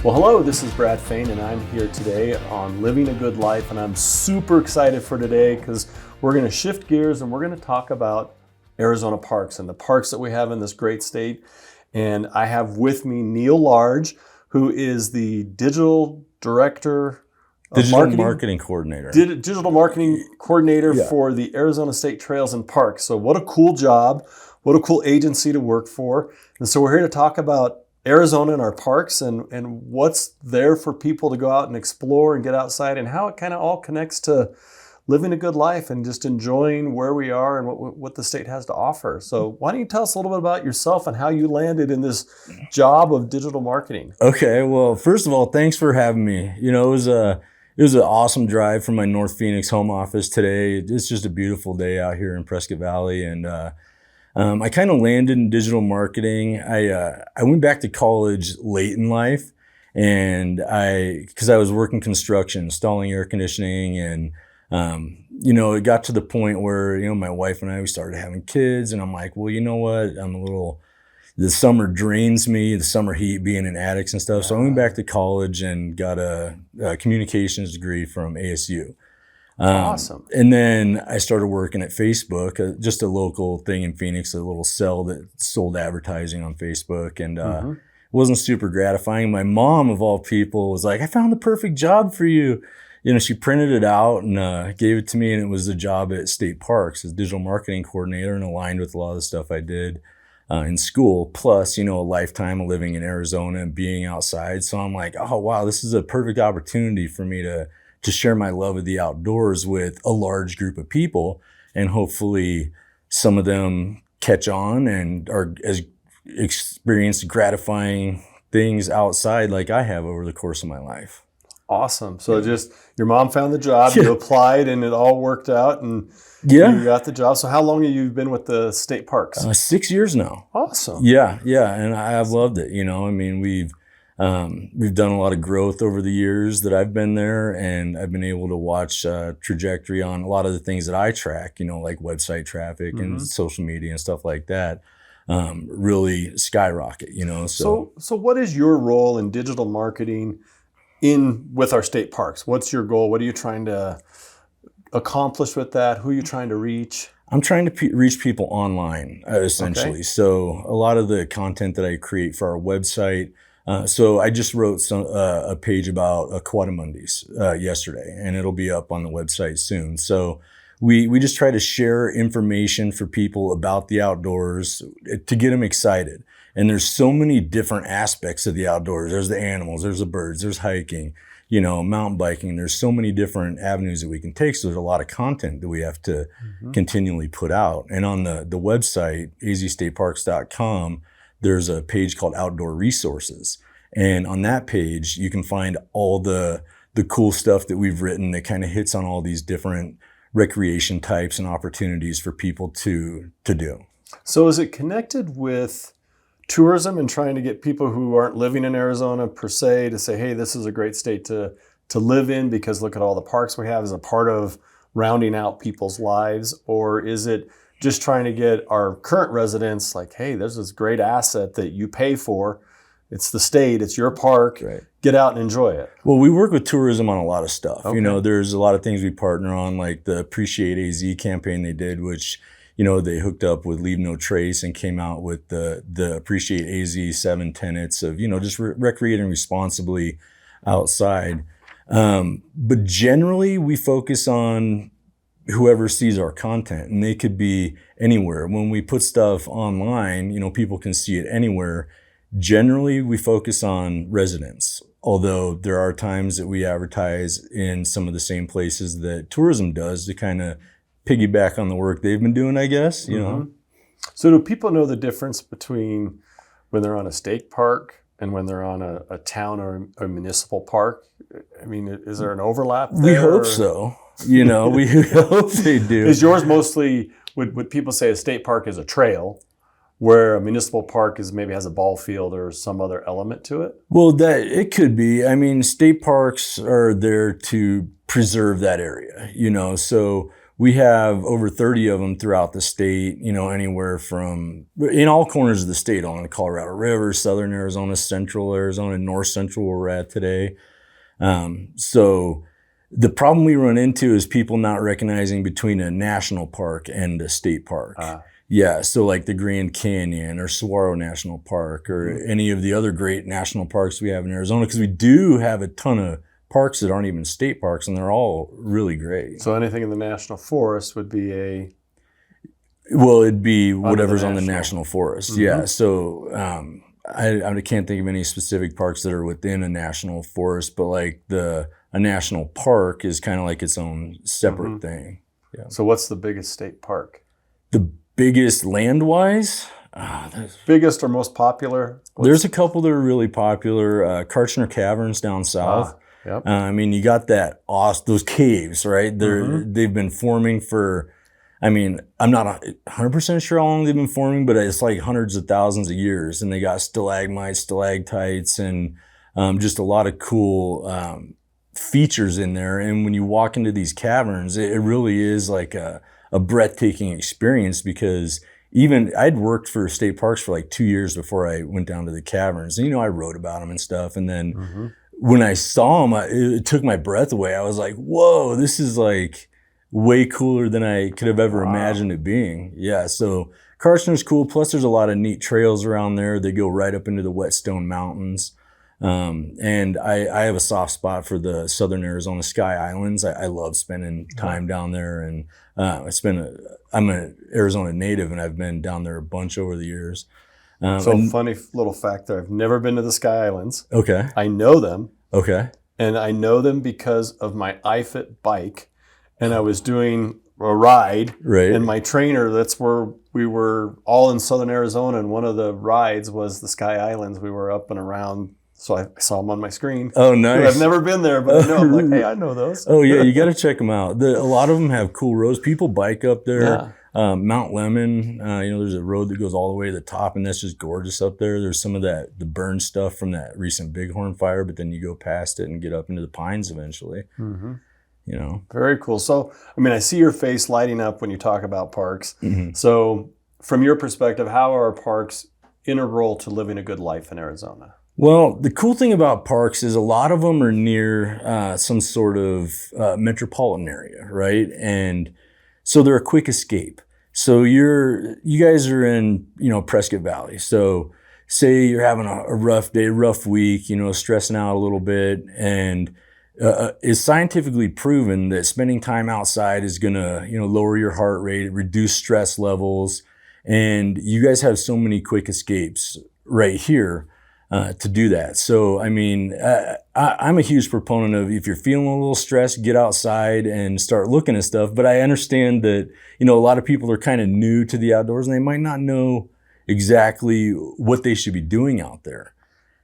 Well, hello, this is Brad Fain, and I'm here today on Living a Good Life, and I'm super excited for today because we're going to shift gears and we're going to talk about Arizona parks and the parks that we have in this great state. And I have with me Neil Large, who is the digital director of Digital marketing coordinator. Digital marketing coordinator for the Arizona State Trails and Parks. So what a cool job, what a cool agency to work for. And so we're here to talk about Arizona and our parks and what's there for people to go out and explore and get outside and how it kind of all connects to living a good life and just enjoying where we are and what the state has to offer. So why don't you tell us a little bit about yourself and how you landed in this job of digital marketing? Okay, well, first of all, thanks for having me. You know, it was an awesome drive from my North Phoenix home office today. It's just a beautiful day out here in Prescott Valley, and I kind of landed in digital marketing. I went back to college late in life, and because I was working construction, installing air conditioning, and it got to the point where my wife and we started having kids, and I'm like, well, you know what? The summer drains me, the summer heat, being in attics and stuff. So I went back to college and got a communications degree from ASU. Awesome. And then I started working at Facebook, just a local thing in Phoenix, a little cell that sold advertising on Facebook. And it wasn't super gratifying. My mom, of all people, was like, I found the perfect job for you. She printed it out and gave it to me, and it was a job at state parks as digital marketing coordinator, and aligned with a lot of the stuff I did in school, plus, a lifetime of living in Arizona and being outside. So I'm like, oh, wow, this is a perfect opportunity for me to share my love of the outdoors with a large group of people, and hopefully some of them catch on and are as experienced gratifying things outside like I have over the course of my life. Awesome. So just your mom found the job, you applied, and it all worked out, and you got the job. So how long have you been with the state parks? 6 years now. Awesome. Yeah. And I've loved it. We've done a lot of growth over the years that I've been there, and I've been able to watch trajectory on a lot of the things that I track, like website traffic and social media and stuff like that, really skyrocket, So what is your role in digital marketing with our state parks? What's your goal? What are you trying to accomplish with that? Who are you trying to reach? I'm trying to reach people online, essentially. Okay. So a lot of the content that I create for our website, so I just wrote a page about Quadamundis yesterday, and it'll be up on the website soon. So we just try to share information for people about the outdoors to get them excited. And there's so many different aspects of the outdoors. There's the animals, there's the birds, there's hiking, mountain biking. There's so many different avenues that we can take. So there's a lot of content that we have to continually put out. And on the website, azstateparks.com, there's a page called Outdoor Resources. And on that page, you can find all the cool stuff that we've written that kind of hits on all these different recreation types and opportunities for people to do. So is it connected with tourism and trying to get people who aren't living in Arizona per se to say, hey, this is a great state to live in because look at all the parks we have as a part of rounding out people's lives? Or is it just trying to get our current residents like, hey, there's this great asset that you pay for. It's the state, it's your park. Right. Get out and enjoy it. Well, we work with tourism on a lot of stuff. Okay. There's a lot of things we partner on, like the Appreciate AZ campaign they did, which they hooked up with Leave No Trace and came out with the Appreciate AZ 7 tenets of, just recreating responsibly outside. But generally we focus on whoever sees our content, and they could be anywhere. When we put stuff online, people can see it anywhere. Generally, we focus on residents, although there are times that we advertise in some of the same places that tourism does to kind of piggyback on the work they've been doing, I guess, So do people know the difference between when they're on a state park and when they're on a town or a municipal park? I mean, is there an overlap there? We hope so. We hope they do. Is yours mostly, would people say a state park is a trail, where a municipal park maybe has a ball field or some other element to it? Well, it could be. I mean, state parks are there to preserve that area, so we have over 30 of them throughout the state, you know, anywhere from in all corners of the state, on the Colorado River, southern Arizona, central Arizona, north central where we're at today. So the problem we run into is people not recognizing between a national park and a state park. Yeah, so like the Grand Canyon or Saguaro National Park or any of the other great national parks we have in Arizona, because we do have a ton of parks that aren't even state parks, and they're all really great. So anything in the national forest would be it'd be whatever's on the national forest. Yeah, so I can't think of any specific parks that are within a national forest, but like a national park is kind of like its own separate thing. Yeah. So what's the biggest state park? The biggest land-wise? Biggest or most popular? There's a couple that are really popular. Kartchner Caverns down south. Yep. I mean, you got those caves, right? They've been forming for, I mean, I'm not 100% sure how long they've been forming, but it's like hundreds of thousands of years. And they got stalagmites, stalactites, and just a lot of cool features in there. And when you walk into these caverns, it really is like a breathtaking experience, because even I'd worked for state parks for like 2 years before I went down to the caverns. And, you know, I wrote about them and stuff. And then when I saw them, it took my breath away. I was like, whoa, this is like way cooler than I could have ever imagined it being. Yeah, so Kartchner's cool. Plus, there's a lot of neat trails around there. They go right up into the Whetstone Mountains. And I have a soft spot for the Southern Arizona Sky Islands. I love spending time down there. And I'm an Arizona native, and I've been down there a bunch over the years. Funny little fact there. I've never been to the Sky Islands. Okay. I know them. Okay. And I know them because of my iFit bike. And I was doing a ride. Right. And my trainer, that's where we were all in Southern Arizona. And one of the rides was the Sky Islands. We were up and around. So I saw them on my screen. Oh, nice. I've never been there, but I know. I'm like, hey, I know those. Oh, yeah. You got to check them out. A lot of them have cool roads. People bike up there. Yeah. Mount Lemmon, there's a road that goes all the way to the top, and that's just gorgeous up there. There's some of the burned stuff from that recent Bighorn fire, but then you go past it and get up into the pines eventually. You know. Very cool. So, I mean, I see your face lighting up when you talk about parks. So, from your perspective, how are parks integral to living a good life in Arizona? Well, the cool thing about parks is a lot of them are near some sort of metropolitan area, right? And so they're a quick escape. So you guys are in, Prescott Valley. So say you're having a rough day, rough week, stressing out a little bit, and it's scientifically proven that spending time outside is going to, lower your heart rate, reduce stress levels. And you guys have so many quick escapes right here to do that. So, I mean, I'm a huge proponent of, if you're feeling a little stressed, get outside and start looking at stuff. But I understand that, a lot of people are kind of new to the outdoors, and they might not know exactly what they should be doing out there.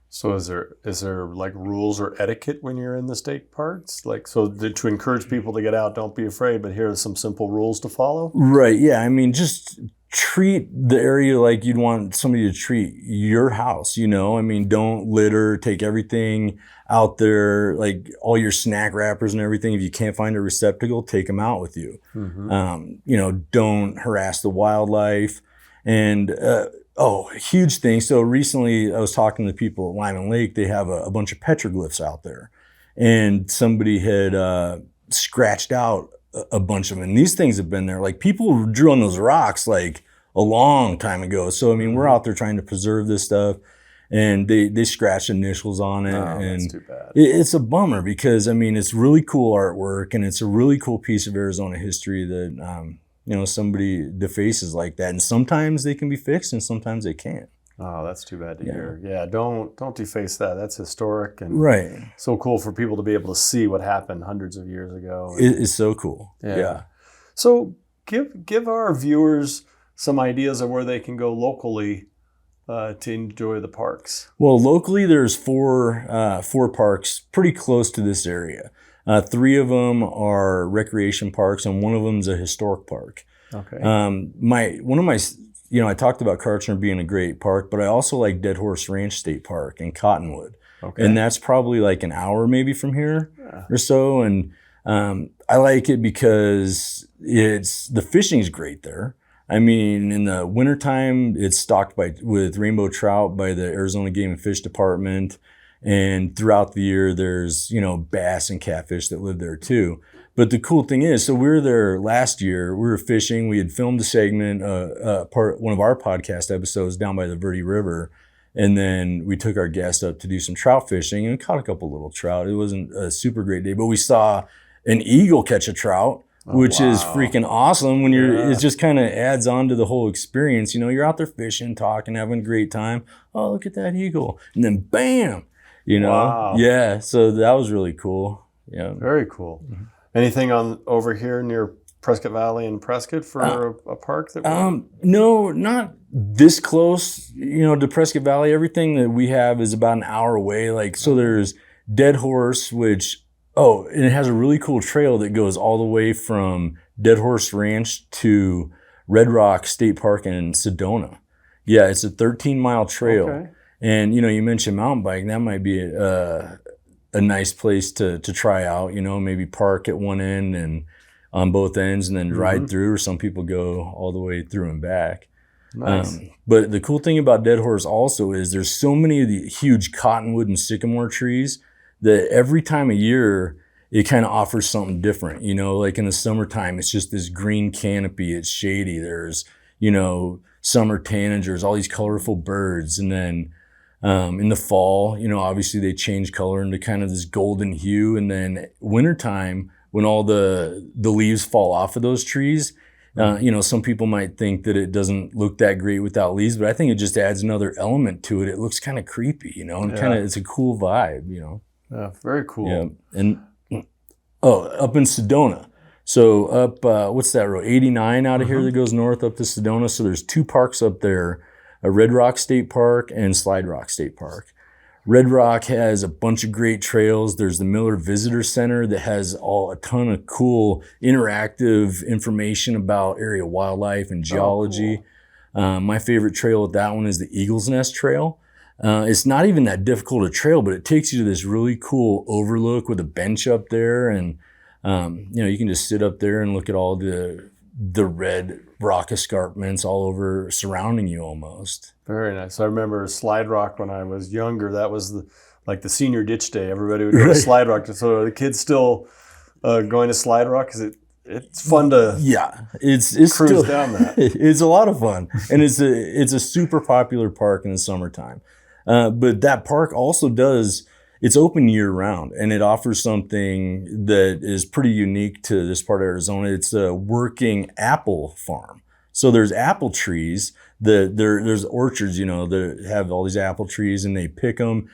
So is there like rules or etiquette when you're in the state parks? Like, so to encourage people to get out, don't be afraid, but here are some simple rules to follow? Right. Yeah. I mean, just treat the area like you'd want somebody to treat your house, I mean, don't litter, take everything out there, like all your snack wrappers and everything. If you can't find a receptacle, take them out with you. Don't harass the wildlife. And, huge thing. So recently I was talking to people at Lyman Lake. They have a bunch of petroglyphs out there, and somebody had scratched out a bunch of them. And these things have been there. Like, people drew on those rocks like a long time ago. So, I mean, we're out there trying to preserve this stuff, and they scratched initials on it. And that's too bad. It's a bummer, because, I mean, it's really cool artwork, and it's a really cool piece of Arizona history that, somebody defaces like that. And sometimes they can be fixed, and sometimes they can't. Oh, that's too bad to hear. Yeah, don't deface that. That's historic, and right. So cool for people to be able to see what happened hundreds of years ago. It's so cool. Yeah. So give our viewers some ideas of where they can go locally to enjoy the parks. Well, locally, there's four parks pretty close to this area. 3 of them are recreation parks, and one of them is a historic park. Okay. I talked about Kartchner being a great park, but I also like Dead Horse Ranch State Park in Cottonwood. Okay. And that's probably like an hour maybe from here or so. And I like it because the fishing's great there. I mean, in the wintertime, it's stocked with rainbow trout by the Arizona Game and Fish Department. And throughout the year, there's, bass and catfish that live there too. But the cool thing is, so we were there last year, we were fishing, we had filmed a segment, one of our podcast episodes down by the Verde River. And then we took our guest up to do some trout fishing and caught a couple little trout. It wasn't a super great day, but we saw an eagle catch a trout, which is freaking awesome when it just kind of adds on to the whole experience. You're out there fishing, talking, having a great time. Oh, look at that eagle. And then bam, Wow. Yeah. So that was really cool. Yeah. Very cool. Mm-hmm. Anything over here near Prescott Valley and Prescott for a park that no, not this close, to Prescott Valley. Everything that we have is about an hour away. So there's Dead Horse, and it has a really cool trail that goes all the way from Dead Horse Ranch to Red Rock State Park in Sedona. Yeah, it's a 13-mile trail. Okay. And, you mentioned mountain biking. That might be a nice place to try out, maybe park at one end and on both ends and then ride through, or some people go all the way through and back. Nice. But the cool thing about Dead Horse also is there's so many of the huge cottonwood and sycamore trees that every time of year it kind of offers something different. Like in the summertime, it's just this green canopy. It's shady. There's, summer tanagers, all these colorful birds. And then in the fall, obviously they change color into kind of this golden hue. And then wintertime, when all the leaves fall off of those trees, some people might think that it doesn't look that great without leaves, but I think it just adds another element to it. It looks kind of creepy, and it's a cool vibe, Yeah, very cool. Yeah. And up in Sedona. So up, what's that road? 89 out of here that goes north up to Sedona. So there's two parks up there, a Red Rock State Park and Slide Rock State Park. Red Rock has a bunch of great trails. There's the Miller Visitor Center that has a ton of cool interactive information about area wildlife and geology. Cool. My favorite trail with that one is the Eagle's Nest Trail. It's not even that difficult a trail, but it takes you to this really cool overlook with a bench up there. And, you can just sit up there and look at all the red rock escarpments all over surrounding you almost. Very nice. I remember Slide Rock when I was younger. That was the senior ditch day. Everybody would go to Slide Rock. So are the kids still going to Slide Rock? Because it's fun to it's cruise still, down that. It's a lot of fun. And it's a super popular park in the summertime. But that park also it's open year round, and it offers something that is pretty unique to this part of Arizona. It's a working apple farm. So there's apple trees there's orchards, that have all these apple trees, and they pick them.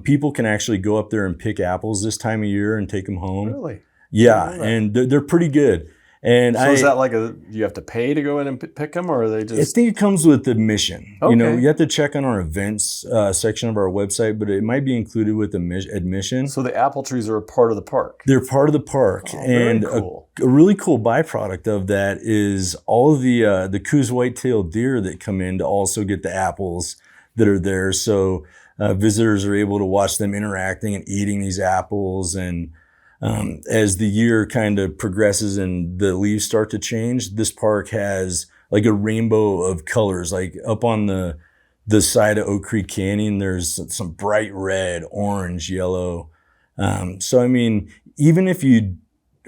People can actually go up there and pick apples this time of year and take them home. Really? Yeah. And they're pretty good. And so is that you have to pay to go in and pick them, or are they just? I think it comes with admission. Okay. You have to check on our events section of our website, but it might be included with admission. So the apple trees are a part of the park. They're part of the park, and cool. a really cool byproduct of that is all of the Coos white-tailed deer that come in to also get the apples that are there. So visitors are able to watch them interacting and eating these apples. And as the year kind of progresses and the leaves start to change, this park has like a rainbow of colors. Like up on the side of Oak Creek Canyon, there's some bright red, orange, yellow. So, I mean, even if you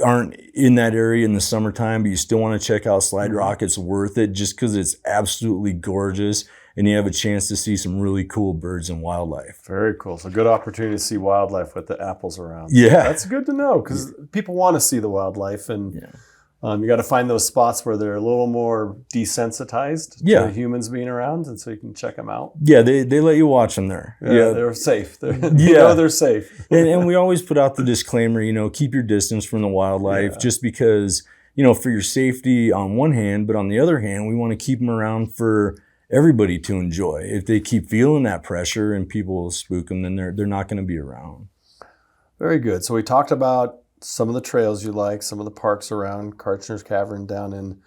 aren't in that area in the summertime, but you still want to check out Slide Rock, it's worth it just because it's absolutely gorgeous. And you have a chance to see some really cool birds and wildlife. Very cool. So good opportunity to see wildlife with the apples around. Yeah. That's good to know because people want to see the wildlife. And you got to find those spots where they're a little more desensitized to humans being around. And so you can check them out. Yeah, they let you watch them there. Yeah. They're safe. They're safe. and we always put out the disclaimer, keep your distance from the wildlife just because, for your safety on one hand, but on the other hand, we want to keep them around for everybody to enjoy. If they keep feeling that pressure and people spook them, then they're not going to be around. Very good. So we talked about some of the trails you like, some of the parks around Kartchner's Cavern down in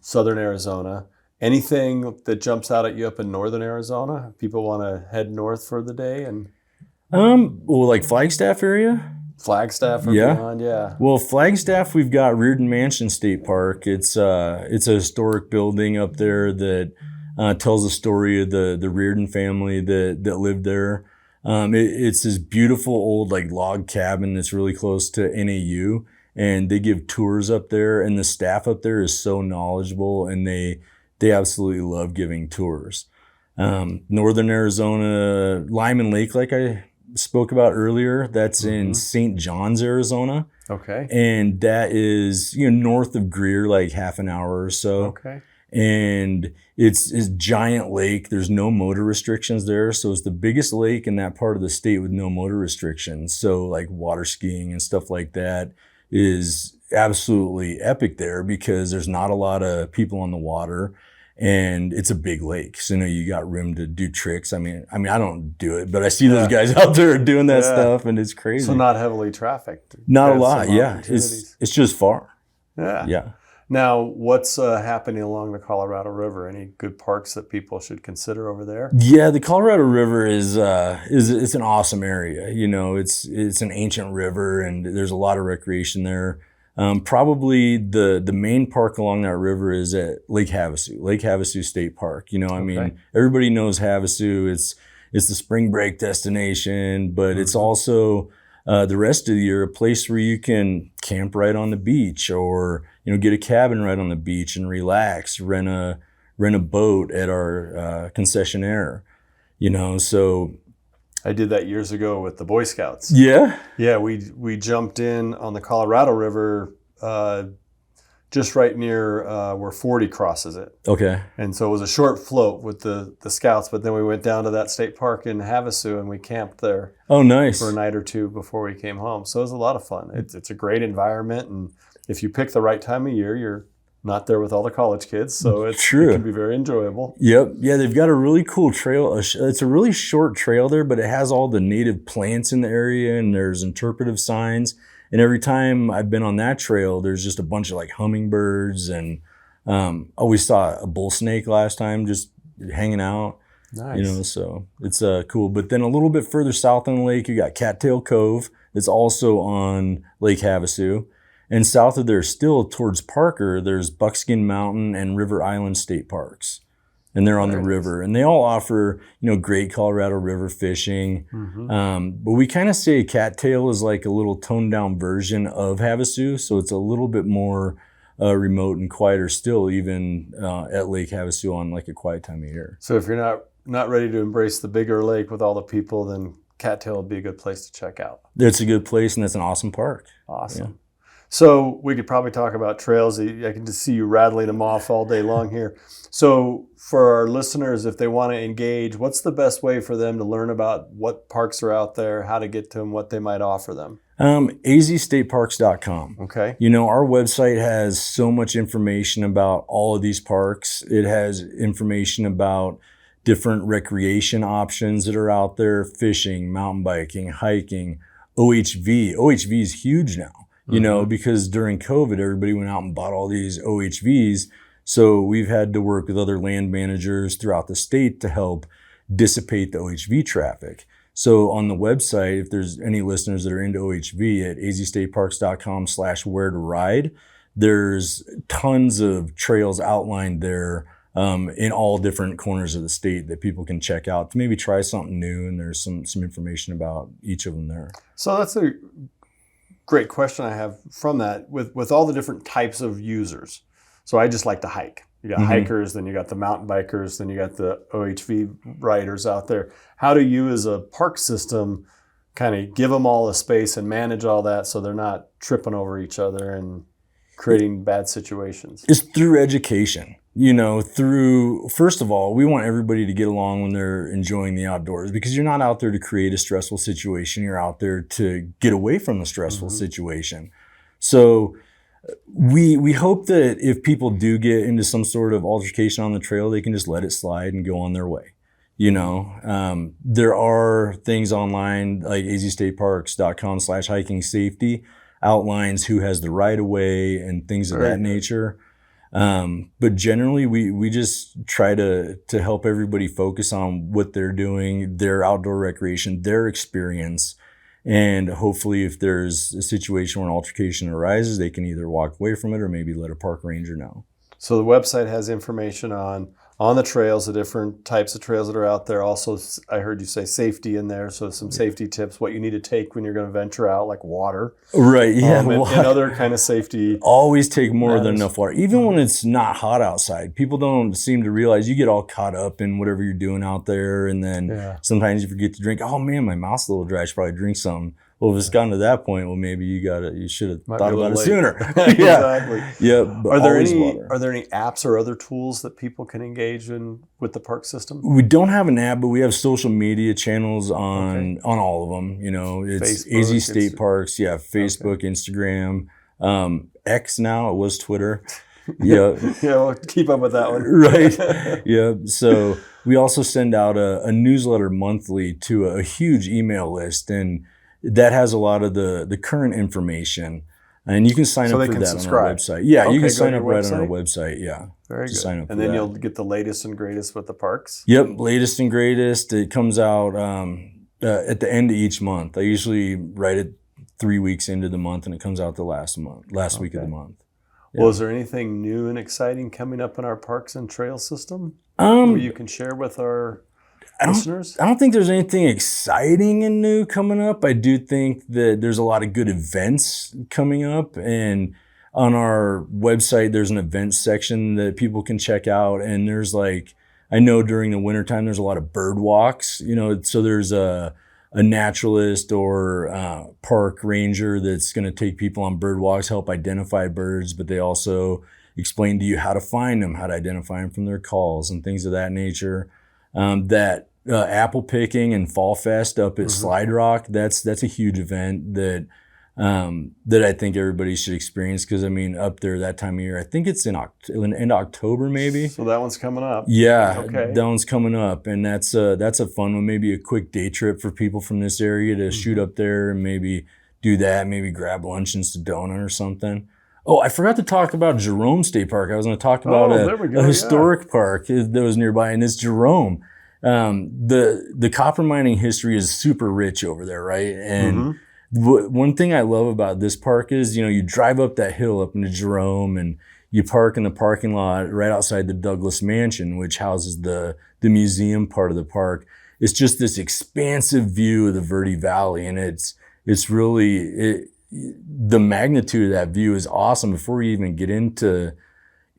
southern Arizona. Anything that jumps out at you up in northern Arizona? People want to head north for the day and like Flagstaff area? Flagstaff or Yeah. beyond, yeah. Well, Flagstaff, we've got Reardon Mansion State Park. It's a historic building up there that tells the story of the Reardon family that lived there. It's this beautiful old like log cabin that's really close to NAU, and they give tours up there, and the staff up there is so knowledgeable, and they absolutely love giving tours. Northern Arizona, Lyman Lake, like I spoke about earlier, that's in St. John's, Arizona. Okay. And that is, north of Greer, like half an hour or so. Okay. And it's giant lake. There's no motor restrictions there. So it's the biggest lake in that part of the state with no motor restrictions. So like water skiing and stuff like that is absolutely epic there because there's not a lot of people on the water. And it's a big lake. So, you got room to do tricks. I mean, I don't do it, but I see those guys out there doing that stuff, and it's crazy. So not heavily trafficked. Not a lot, yeah. It's just far. Yeah. Yeah. Now, what's happening along the Colorado River? Any good parks that people should consider over there? Yeah, the Colorado River is it's an awesome area. It's an ancient river, and there's a lot of recreation there. Probably the main park along that river is at Lake Havasu State Park. I mean, everybody knows Havasu. It's the spring break destination, but it's also the rest of the year a place where you can camp right on the beach, or get a cabin right on the beach and relax. Rent a boat at our concessionaire. So. I did that years ago with the Boy Scouts. Yeah? Yeah, we jumped in on the Colorado River just right near where 40 crosses it. Okay. And so it was a short float with the Scouts, but then we went down to that state park in Havasu and we camped there. Oh, nice. For a night or two before we came home. So it was a lot of fun. It's a great environment, and if you pick the right time of year, you're not there with all the college kids, so it can be very enjoyable. Yep. Yeah, they've got a really cool trail. It's a really short trail there, but it has all the native plants in the area, and there's interpretive signs. And every time I've been on that trail, there's just a bunch of like hummingbirds, and we saw a bull snake last time just hanging out. Nice. So it's cool. But then a little bit further south on the lake, you got Cattail Cove. That's also on Lake Havasu. And south of there, still towards Parker, there's Buckskin Mountain and River Island State Parks. And they're on the river. And they all offer, great Colorado River fishing. But we kind of say Cattail is like a little toned down version of Havasu. So it's a little bit more remote and quieter still, even at Lake Havasu on like a quiet time of year. So if you're not ready to embrace the bigger lake with all the people, then Cattail would be a good place to check out. It's a good place, and it's an awesome park. Awesome. Yeah. So we could probably talk about trails. I can just see you rattling them off all day long here. So for our listeners, if they want to engage, what's the best way for them to learn about what parks are out there, how to get to them, what they might offer them? azstateparks.com. Okay. Our website has so much information about all of these parks. It has information about different recreation options that are out there, fishing, mountain biking, hiking, OHV. OHV is huge now. Because during COVID, everybody went out and bought all these OHVs. So we've had to work with other land managers throughout the state to help dissipate the OHV traffic. So on the website, if there's any listeners that are into OHV at azstateparks.com/where to ride, there's tons of trails outlined there in all different corners of the state that people can check out to maybe try something new. And there's some information about each of them there. So that's a great question I have from that with all the different types of users. So I just like to hike. You got hikers, then you got the mountain bikers, then you got the OHV riders out there. How do you as a park system kind of give them all a space and manage all that so they're not tripping over each other and creating bad situations? It's through education. First of all, we want everybody to get along when they're enjoying the outdoors, because you're not out there to create a stressful situation. You're out there to get away from the stressful situation. So we hope that if people do get into some sort of altercation on the trail, they can just let it slide and go on their way. There are things online like azstateparks.com/hiking safety outlines who has the right of way and things of that nature. But generally we just try to help everybody focus on what they're doing, their outdoor recreation, their experience, And hopefully if there's a situation where an altercation arises, they can either walk away from it or maybe let a park ranger know. So the website has information on the trails, the different types of trails that are out there. Also, I heard you say safety in there. So some safety tips, what you need to take when you're going to venture out, like water. Right, yeah. And other kind of safety. Always take more than enough water. Even when it's not hot outside, people don't seem to realize you get all caught up in whatever you're doing out there. And then sometimes you forget to drink. Oh man, my mouth's a little dry. I should probably drink something. Well, if it's gotten to that point, well, maybe you should have thought about it sooner. Exactly. Yeah. But are there any apps or other tools that people can engage in with the park system? We don't have an app, but we have social media channels on all of them. You know, it's Facebook, AZ State Parks. Yeah. Facebook, Instagram, X now. It was Twitter. Yeah. Yeah. We'll keep up with that one. Right. Yeah. So we also send out a newsletter monthly to a huge email list, and that has a lot of the current information, and you can sign up for that subscribe on our website. Yeah, you can sign up right on our website. Yeah, very good. Sign up and then you'll get the latest and greatest with the parks. Yep, latest and greatest. It comes out at the end of each month. I usually write it 3 weeks into the month, and it comes out the last week of the month. Yeah. Well, is there anything new and exciting coming up in our parks and trail system that you can share with our listeners? I don't think there's anything exciting and new coming up. I do think that there's a lot of good events coming up, and on our website there's an events section that people can check out, and there's I know during the wintertime there's a lot of bird walks, you know, so there's a naturalist or park ranger that's going to take people on bird walks, help identify birds, but they also explain to you how to find them, how to identify them from their calls and things of that nature. That apple picking and Fall Fest up at Slide Rock, that's a huge event that I think everybody should experience, because I mean up there that time of year, I think it's in end of October maybe. So that one's coming up. Yeah, that one's coming up, and that's a fun one. Maybe a quick day trip for people from this area to shoot up there and maybe do that. Maybe grab lunch in Sedona or something. Oh, I forgot to talk about Jerome State Park. I was going to talk about a historic park that was nearby, and it's Jerome. The copper mining history is super rich over there, right? And one thing I love about this park is, you know, you drive up that hill up into Jerome, and you park in the parking lot right outside the Douglas Mansion, which houses the museum part of the park. It's just this expansive view of the Verde Valley, and it's really the magnitude of that view is awesome before you even get into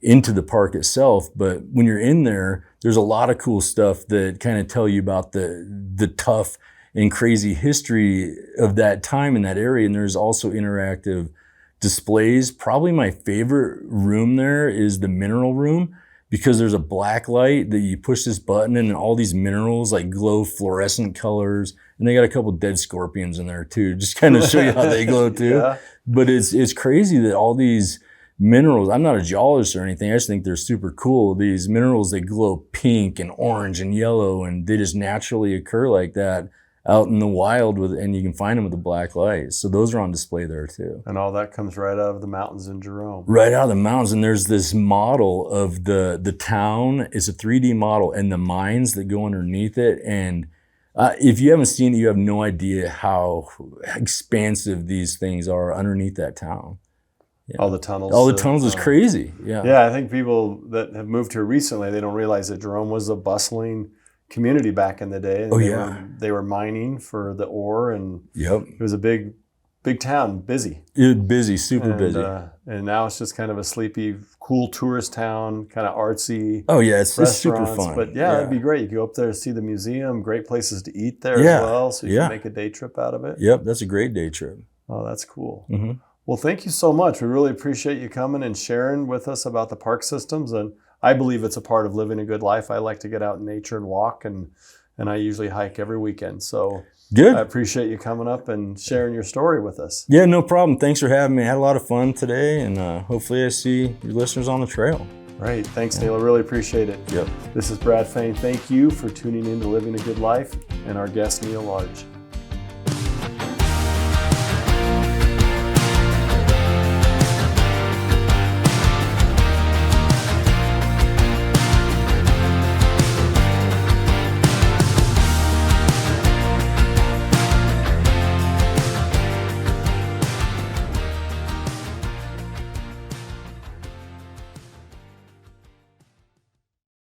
the park itself. But when you're in there, there's a lot of cool stuff that kind of tell you about the tough and crazy history of that time in that area. And there's also interactive displays. Probably my favorite room there is the mineral room, because there's a black light that you push this button and all these minerals glow fluorescent colors. And they got a couple dead scorpions in there too, just kind of show you how they glow too. Yeah. But it's crazy that all these minerals, I'm not a geologist or anything, I just think they're super cool. These minerals, they glow pink and orange and yellow, and they just naturally occur like that out in the wild, and you can find them with a black light. So those are on display there too. And all that comes right out of the mountains in Jerome. Right out of the mountains. And there's this model of the town. It's a 3D model, and the mines that go underneath it. And if you haven't seen it, you have no idea how expansive these things are underneath that town. Yeah. All the tunnels. All the tunnels is crazy. Yeah. Yeah, I think people that have moved here recently, they don't realize that Jerome was a bustling community back in the day. And they were mining for the ore, and it was a big town, busy. Super busy. And now it's just kind of a sleepy, cool tourist town, kind of artsy. Oh yeah, it's super fun. But it'd be great. You go up there to see the museum, great places to eat there as well, so you can make a day trip out of it. Yep, that's a great day trip. Oh, that's cool. Well, thank you so much. We really appreciate you coming and sharing with us about the park systems. And I believe it's a part of living a good life. I like to get out in nature and walk, and I usually hike every weekend. So good. I appreciate you coming up and sharing your story with us. Yeah, no problem. Thanks for having me. I had a lot of fun today, and hopefully I see your listeners on the trail. Great. Thanks, Neil. I really appreciate it. Yep. This is Brad Fain. Thank you for tuning in to Living a Good Life, and our guest, Neil Large.